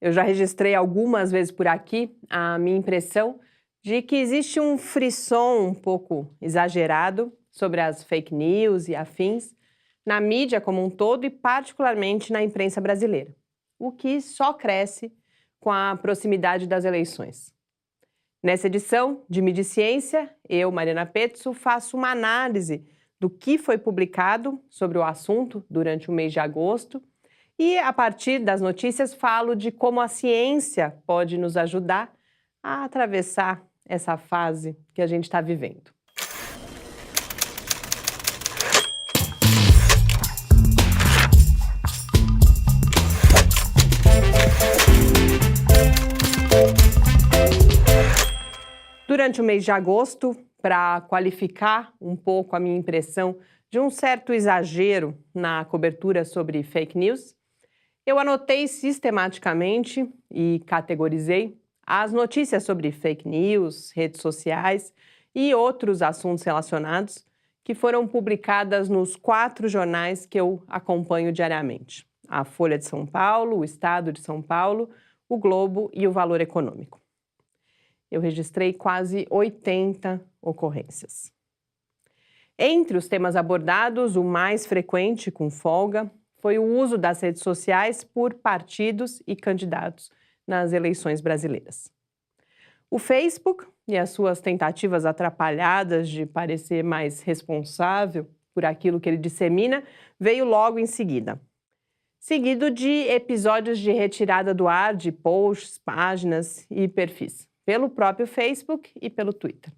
Eu já registrei algumas vezes por aqui a minha impressão de que existe um frisson um pouco exagerado sobre as fake news e afins na mídia como um todo e particularmente na imprensa brasileira, o que só cresce com a proximidade das eleições. Nessa edição de Mídia e Ciência, eu, Mariana Pezzo, faço uma análise do que foi publicado sobre o assunto durante o mês de agosto e, a partir das notícias, falo de como a ciência pode nos ajudar a atravessar essa fase que a gente está vivendo. Durante o mês de agosto, para qualificar um pouco a minha impressão de um certo exagero na cobertura sobre fake news, eu anotei sistematicamente e categorizei as notícias sobre fake news, redes sociais e outros assuntos relacionados que foram publicadas nos 4 jornais que eu acompanho diariamente: a Folha de São Paulo, o Estado de São Paulo, o Globo e o Valor Econômico. Eu registrei quase 80 ocorrências. Entre os temas abordados, o mais frequente, com folga, foi o uso das redes sociais por partidos e candidatos nas eleições brasileiras. O Facebook e as suas tentativas atrapalhadas de parecer mais responsável por aquilo que ele dissemina veio logo em seguida, seguido de episódios de retirada do ar de posts, páginas e perfis, pelo próprio Facebook e pelo Twitter.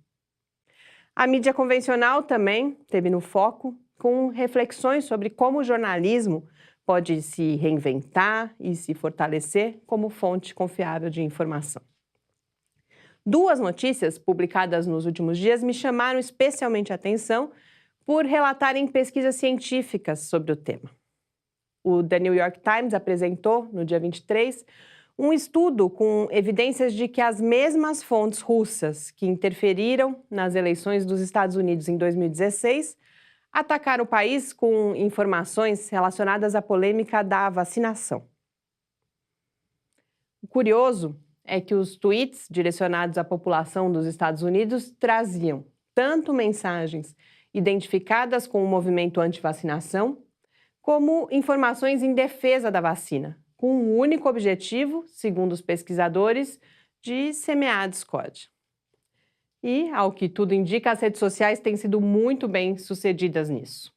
A mídia convencional também teve no foco, com reflexões sobre como o jornalismo pode se reinventar e se fortalecer como fonte confiável de informação. 2 notícias publicadas nos últimos dias me chamaram especialmente a atenção por relatarem pesquisas científicas sobre o tema. O The New York Times apresentou, no dia 23, um estudo com evidências de que as mesmas fontes russas que interferiram nas eleições dos Estados Unidos em 2016 atacaram o país com informações relacionadas à polêmica da vacinação. O curioso é que os tweets direcionados à população dos Estados Unidos traziam tanto mensagens identificadas com o movimento anti-vacinação, como informações em defesa da vacina, com um único objetivo, segundo os pesquisadores, de semear a discórdia. E, ao que tudo indica, as redes sociais têm sido muito bem sucedidas nisso.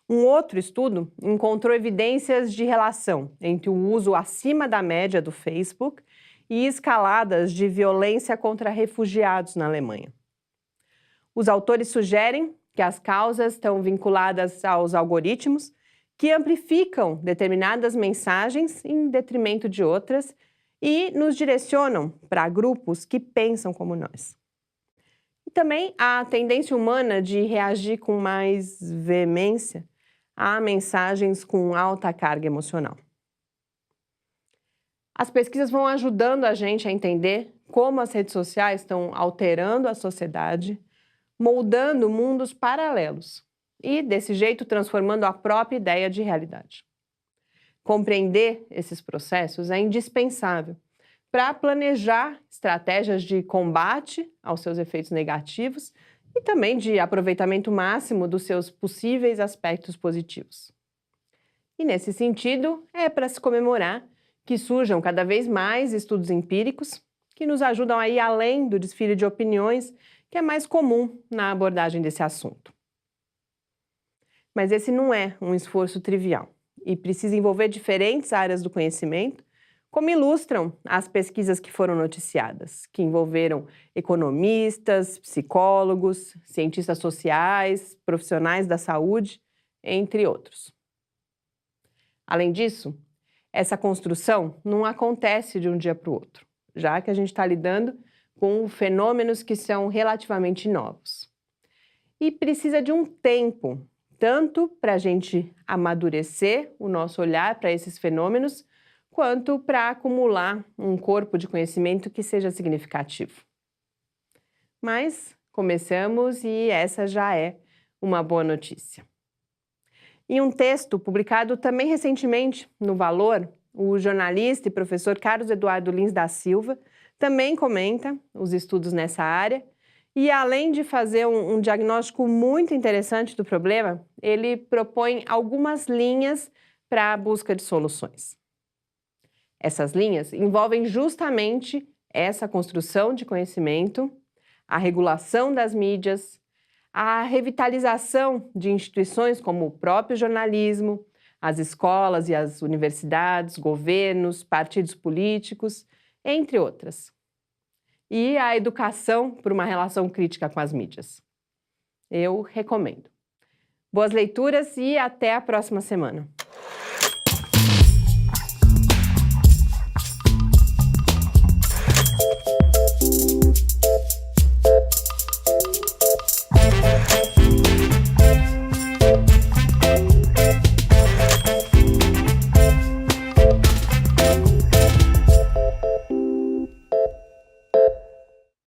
Um outro estudo encontrou evidências de relação entre o uso acima da média do Facebook e escaladas de violência contra refugiados na Alemanha. Os autores sugerem que as causas estão vinculadas aos algoritmos que amplificam determinadas mensagens em detrimento de outras e nos direcionam para grupos que pensam como nós. E também a tendência humana de reagir com mais veemência a mensagens com alta carga emocional. As pesquisas vão ajudando a gente a entender como as redes sociais estão alterando a sociedade, moldando mundos paralelos e, desse jeito, transformando a própria ideia de realidade. Compreender esses processos é indispensável para planejar estratégias de combate aos seus efeitos negativos e também de aproveitamento máximo dos seus possíveis aspectos positivos. E, nesse sentido, é para se comemorar que surjam cada vez mais estudos empíricos que nos ajudam a ir além do desfile de opiniões que é mais comum na abordagem desse assunto. Mas esse não é um esforço trivial e precisa envolver diferentes áreas do conhecimento, como ilustram as pesquisas que foram noticiadas, que envolveram economistas, psicólogos, cientistas sociais, profissionais da saúde, entre outros. Além disso, essa construção não acontece de um dia para o outro, já que a gente está lidando com fenômenos que são relativamente novos. E precisa de um tempo, tanto para a gente amadurecer o nosso olhar para esses fenômenos, quanto para acumular um corpo de conhecimento que seja significativo. Mas começamos e essa já é uma boa notícia. Em um texto publicado também recentemente no Valor, o jornalista e professor Carlos Eduardo Lins da Silva também comenta os estudos nessa área e, além de fazer um diagnóstico muito interessante do problema, ele propõe algumas linhas para a busca de soluções. Essas linhas envolvem justamente essa construção de conhecimento, a regulação das mídias, a revitalização de instituições como o próprio jornalismo, as escolas e as universidades, governos, partidos políticos, entre outras. E a educação por uma relação crítica com as mídias. Eu recomendo. Boas leituras e até a próxima semana.